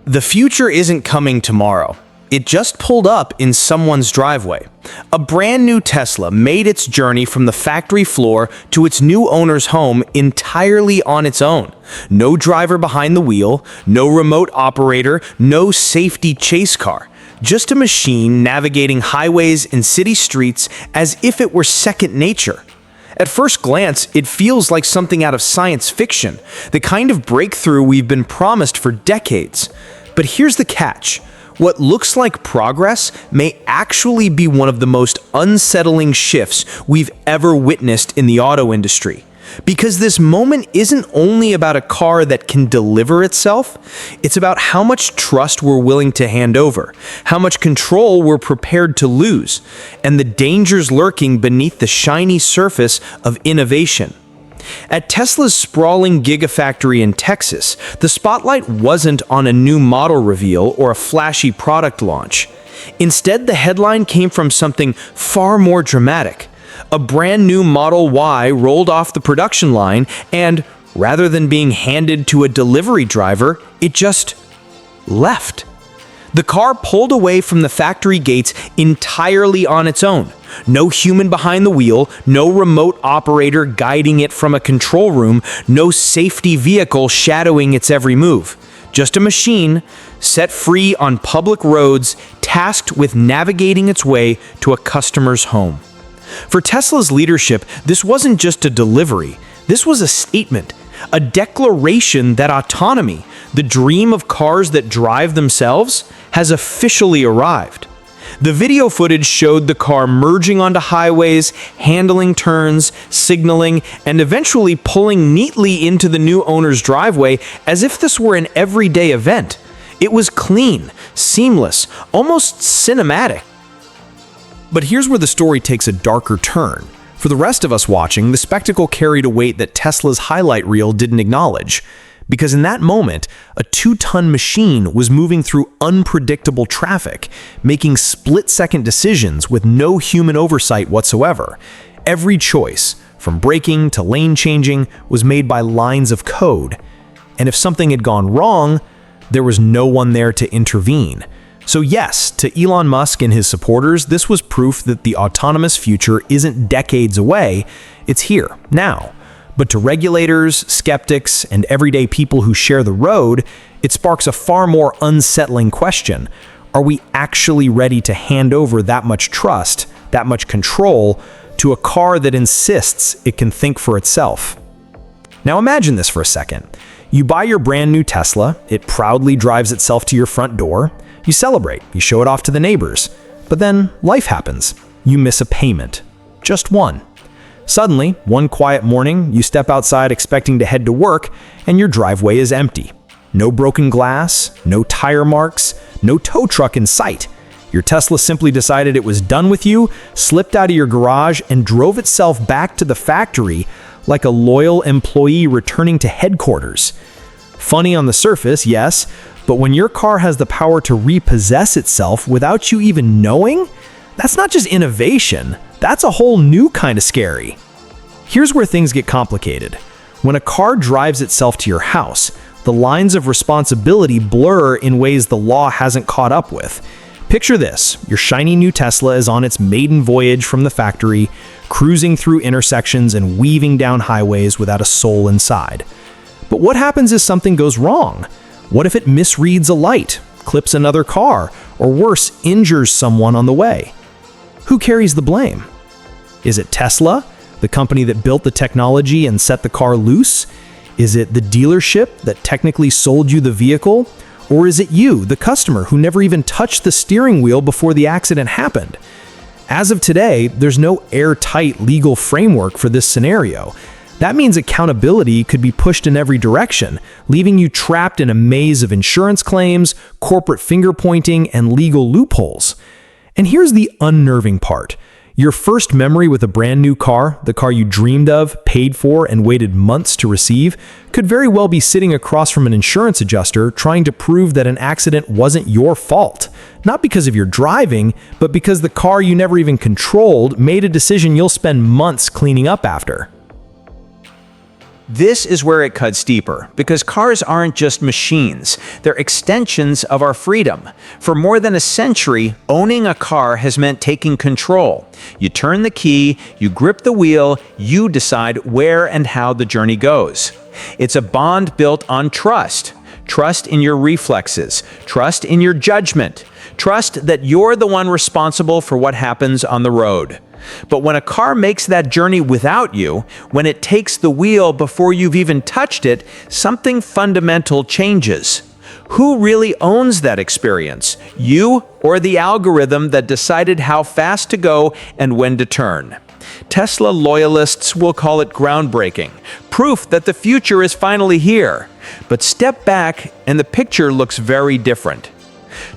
The future isn't coming tomorrow. It just pulled up in someone's driveway. A brand new Tesla made its journey from the factory floor to its new owner's home entirely on its own. No driver behind the wheel, no remote operator, no safety chase car. Just a machine navigating highways and city streets as if it were second nature. At first glance, it feels like something out of science fiction, the kind of breakthrough we've been promised for decades. But here's the catch. What looks like progress may actually be one of the most unsettling shifts we've ever witnessed in the auto industry. Because this moment isn't only about a car that can deliver itself, it's about how much trust we're willing to hand over, how much control we're prepared to lose, and the dangers lurking beneath the shiny surface of innovation. At Tesla's sprawling gigafactory in Texas, the spotlight wasn't on a new model reveal or a flashy product launch. Instead, the headline came from something far more dramatic. A brand new Model Y rolled off the production line, and rather than being handed to a delivery driver, it just left. The car pulled away from the factory gates entirely on its own. No human behind the wheel, no remote operator guiding it from a control room, no safety vehicle shadowing its every move. Just a machine set free on public roads, tasked with navigating its way to a customer's home. For Tesla's leadership, this wasn't just a delivery. This was a statement, a declaration that autonomy, the dream of cars that drive themselves, has officially arrived. The video footage showed the car merging onto highways, handling turns, signaling, and eventually pulling neatly into the new owner's driveway as if this were an everyday event. It was clean, seamless, almost cinematic. But here's where the story takes a darker turn. For the rest of us watching, the spectacle carried a weight that Tesla's highlight reel didn't acknowledge. Because in that moment, a 2-ton machine was moving through unpredictable traffic, making split-second decisions with no human oversight whatsoever. Every choice, from braking to lane changing, was made by lines of code. And if something had gone wrong, there was no one there to intervene. So yes, to Elon Musk and his supporters, this was proof that the autonomous future isn't decades away, it's here, now. But to regulators, skeptics, and everyday people who share the road, it sparks a far more unsettling question. Are we actually ready to hand over that much trust, that much control, to a car that insists it can think for itself? Now imagine this for a second. You buy your brand new Tesla, it proudly drives itself to your front door, you celebrate, you show it off to the neighbors, but then life happens. You miss a payment. Just one. Suddenly, one quiet morning, you step outside expecting to head to work, and your driveway is empty. No broken glass, no tire marks, no tow truck in sight. Your Tesla simply decided it was done with you, slipped out of your garage, and drove itself back to the factory like a loyal employee returning to headquarters. Funny on the surface, yes, but when your car has the power to repossess itself without you even knowing, that's not just innovation, that's a whole new kind of scary. Here's where things get complicated. When a car drives itself to your house, the lines of responsibility blur in ways the law hasn't caught up with. Picture this, your shiny new Tesla is on its maiden voyage from the factory, cruising through intersections and weaving down highways without a soul inside. But what happens if something goes wrong? What if it misreads a light, clips another car, or worse, injures someone on the way? Who carries the blame? Is it Tesla, the company that built the technology and set the car loose? Is it the dealership that technically sold you the vehicle? Or is it you, the customer, who never even touched the steering wheel before the accident happened? As of today, there's no airtight legal framework for this scenario. That means accountability could be pushed in every direction, leaving you trapped in a maze of insurance claims, corporate finger-pointing, and legal loopholes. And here's the unnerving part. Your first memory with a brand new car, the car you dreamed of, paid for, and waited months to receive, could very well be sitting across from an insurance adjuster trying to prove that an accident wasn't your fault. Not because of your driving, but because the car you never even controlled made a decision you'll spend months cleaning up after. This is where it cuts deeper, because cars aren't just machines, they're extensions of our freedom. For more than a century, owning a car has meant taking control. You turn the key, you grip the wheel, you decide where and how the journey goes. It's a bond built on trust. Trust in your reflexes, trust in your judgment, trust that you're the one responsible for what happens on the road. But when a car makes that journey without you, when it takes the wheel before you've even touched it, something fundamental changes. Who really owns that experience? You or the algorithm that decided how fast to go and when to turn? Tesla loyalists will call it groundbreaking, proof that the future is finally here. But step back and the picture looks very different.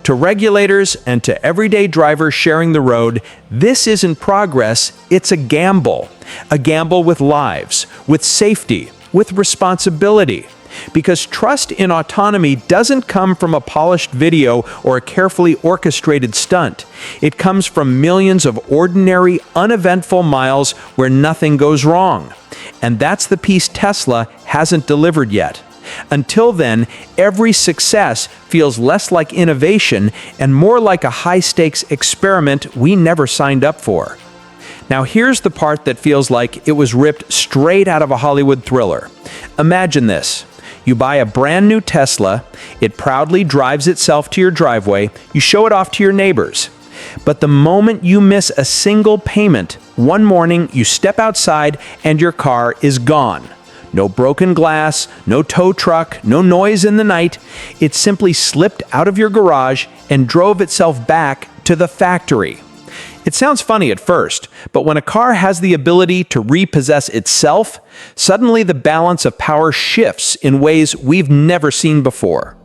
To regulators and to everyday drivers sharing the road, this isn't progress, it's a gamble. A gamble with lives, with safety, with responsibility. Because trust in autonomy doesn't come from a polished video or a carefully orchestrated stunt. It comes from millions of ordinary, uneventful miles where nothing goes wrong. And that's the piece Tesla hasn't delivered yet. Until then, every success feels less like innovation and more like a high-stakes experiment we never signed up for. Now here's the part that feels like it was ripped straight out of a Hollywood thriller. Imagine this. You buy a brand new Tesla, it proudly drives itself to your driveway, you show it off to your neighbors. But the moment you miss a single payment, one morning you step outside and your car is gone. No broken glass, no tow truck, no noise in the night. It simply slipped out of your garage and drove itself back to the factory. It sounds funny at first, but when a car has the ability to repossess itself, suddenly the balance of power shifts in ways we've never seen before.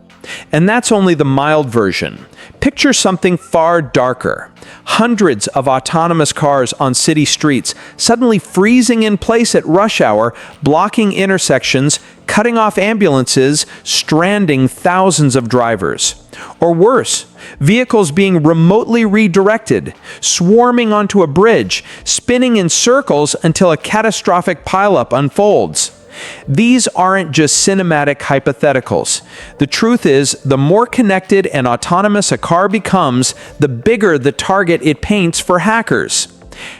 And that's only the mild version. Picture something far darker. Hundreds of autonomous cars on city streets suddenly freezing in place at rush hour, blocking intersections, cutting off ambulances, stranding thousands of drivers. Or worse, vehicles being remotely redirected, swarming onto a bridge, spinning in circles until a catastrophic pileup unfolds. These aren't just cinematic hypotheticals. The truth is, the more connected and autonomous a car becomes, the bigger the target it paints for hackers.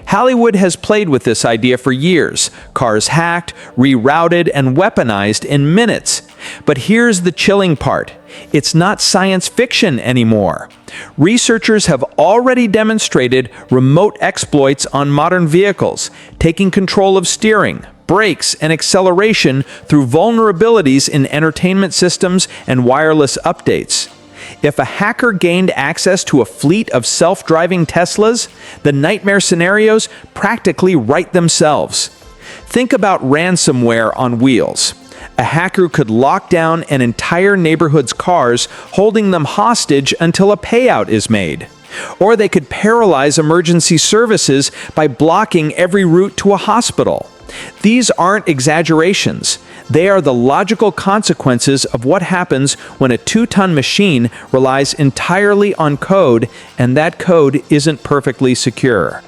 Hollywood has played with this idea for years. Cars hacked, rerouted, and weaponized in minutes. But here's the chilling part. It's not science fiction anymore. Researchers have already demonstrated remote exploits on modern vehicles, taking control of steering, brakes, and acceleration through vulnerabilities in entertainment systems and wireless updates. If a hacker gained access to a fleet of self-driving Teslas, the nightmare scenarios practically write themselves. Think about ransomware on wheels. A hacker could lock down an entire neighborhood's cars, holding them hostage until a payout is made. Or they could paralyze emergency services by blocking every route to a hospital. These aren't exaggerations. They are the logical consequences of what happens when a 2-ton machine relies entirely on code, and that code isn't perfectly secure.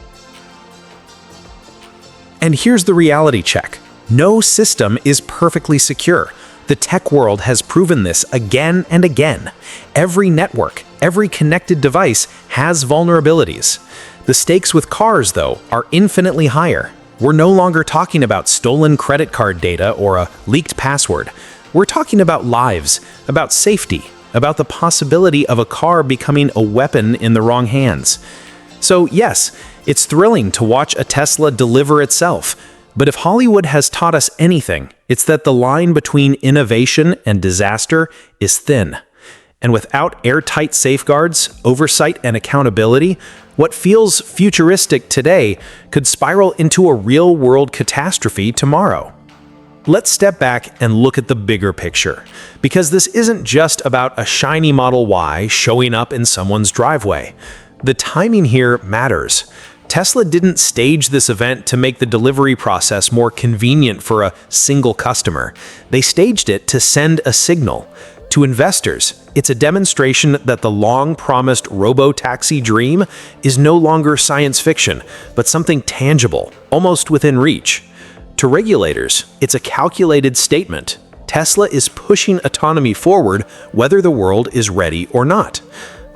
And here's the reality check. No system is perfectly secure. The tech world has proven this again and again. Every network, every connected device has vulnerabilities. The stakes with cars, though, are infinitely higher. We're no longer talking about stolen credit card data or a leaked password. We're talking about lives, about safety, about the possibility of a car becoming a weapon in the wrong hands. So yes, it's thrilling to watch a Tesla deliver itself. But if Hollywood has taught us anything, it's that the line between innovation and disaster is thin. And without airtight safeguards, oversight, and accountability, what feels futuristic today could spiral into a real-world catastrophe tomorrow. Let's step back and look at the bigger picture, because this isn't just about a shiny Model Y showing up in someone's driveway. The timing here matters. Tesla didn't stage this event to make the delivery process more convenient for a single customer. They staged it to send a signal. To investors, it's a demonstration that the long-promised Robotaxi dream is no longer science fiction, but something tangible, almost within reach. To regulators, it's a calculated statement. Tesla is pushing autonomy forward whether the world is ready or not.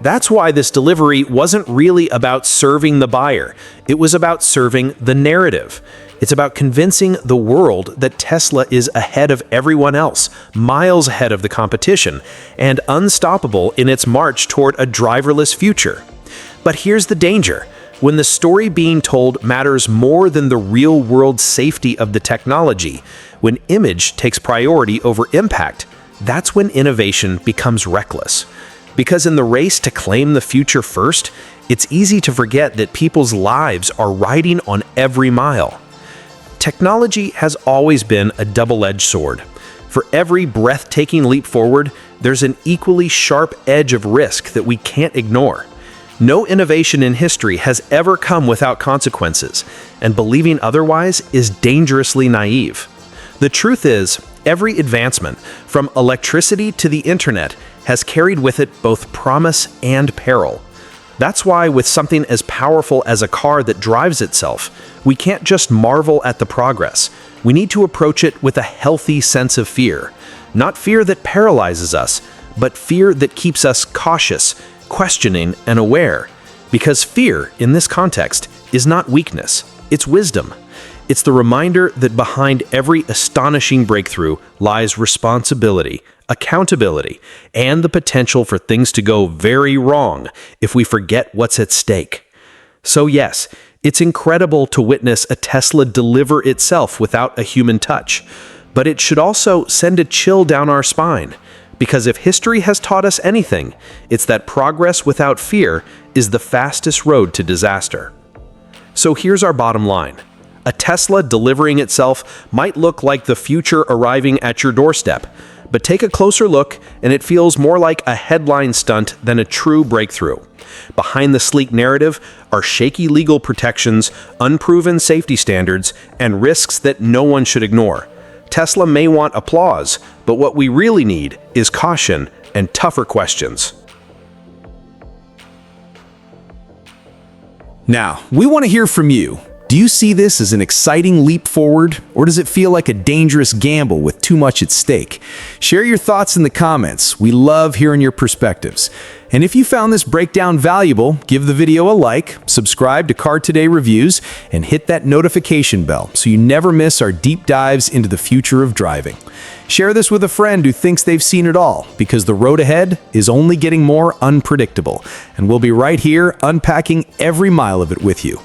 That's why this delivery wasn't really about serving the buyer. It was about serving the narrative. It's about convincing the world that Tesla is ahead of everyone else, miles ahead of the competition, and unstoppable in its march toward a driverless future. But here's the danger. When the story being told matters more than the real-world safety of the technology, when image takes priority over impact, that's when innovation becomes reckless. Because in the race to claim the future first, it's easy to forget that people's lives are riding on every mile. Technology has always been a double-edged sword. For every breathtaking leap forward, there's an equally sharp edge of risk that we can't ignore. No innovation in history has ever come without consequences, and believing otherwise is dangerously naive. The truth is, every advancement, from electricity to the internet, has carried with it both promise and peril. That's why with something as powerful as a car that drives itself, we can't just marvel at the progress. We need to approach it with a healthy sense of fear. Not fear that paralyzes us, but fear that keeps us cautious, questioning, and aware. Because fear, in this context, is not weakness, it's wisdom. It's the reminder that behind every astonishing breakthrough lies responsibility, accountability, and the potential for things to go very wrong if we forget what's at stake. So yes, it's incredible to witness a Tesla deliver itself without a human touch, but it should also send a chill down our spine. Because if history has taught us anything, it's that progress without fear is the fastest road to disaster. So here's our bottom line. A Tesla delivering itself might look like the future arriving at your doorstep, but take a closer look and it feels more like a headline stunt than a true breakthrough. Behind the sleek narrative are shaky legal protections, unproven safety standards, and risks that no one should ignore. Tesla may want applause, but what we really need is caution and tougher questions. Now, we want to hear from you. Do you see this as an exciting leap forward, or does it feel like a dangerous gamble with too much at stake? Share your thoughts in the comments. We love hearing your perspectives. And if you found this breakdown valuable, give the video a like, subscribe to Car Today Reviews, and hit that notification bell so you never miss our deep dives into the future of driving. Share this with a friend who thinks they've seen it all, because the road ahead is only getting more unpredictable, and we'll be right here unpacking every mile of it with you.